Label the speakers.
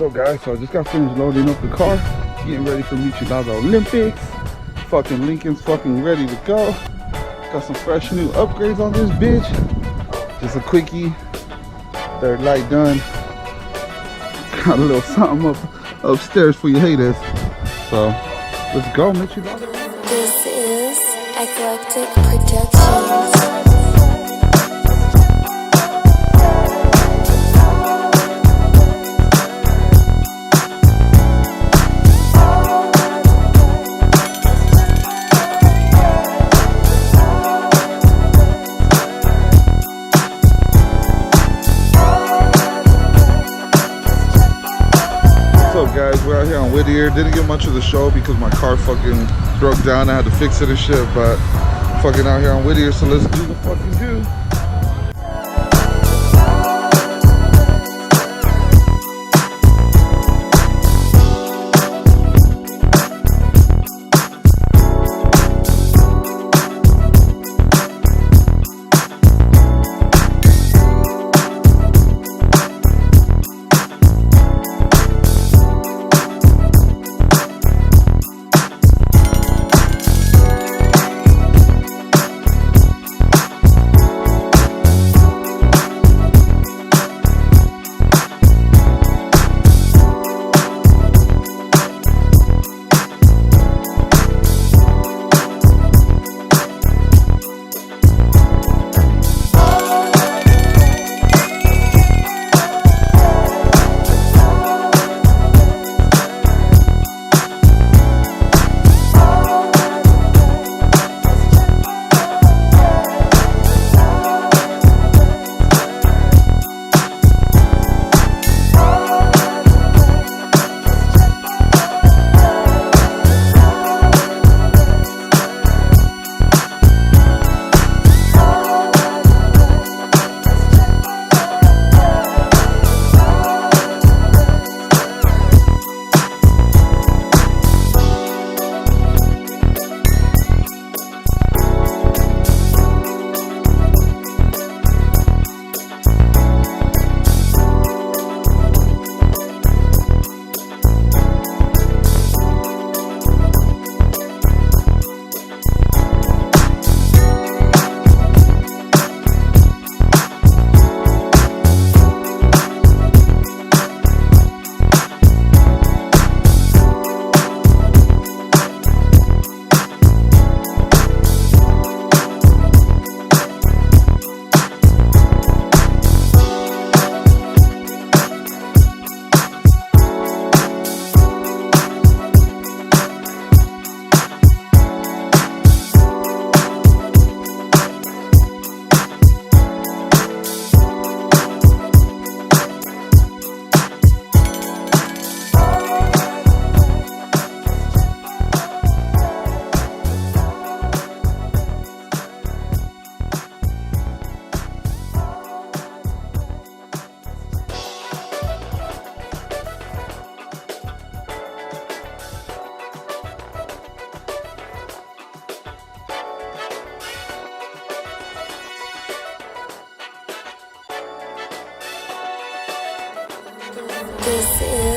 Speaker 1: So guys, so I just got finished loading up the car, getting ready for Michilada Olympics. Fucking Lincoln's fucking ready to go. Got some fresh new upgrades on this bitch. Just a quickie. Third light done. Got a little something upstairs for you haters. So let's go, Michilada.
Speaker 2: This is Eclectic Productions.
Speaker 1: Guys, we're out here on Whittier. Didn't get much of the show because my car fucking broke down. I had to fix it and shit, but fucking out here on Whittier, so let's do the fucking do.
Speaker 2: This is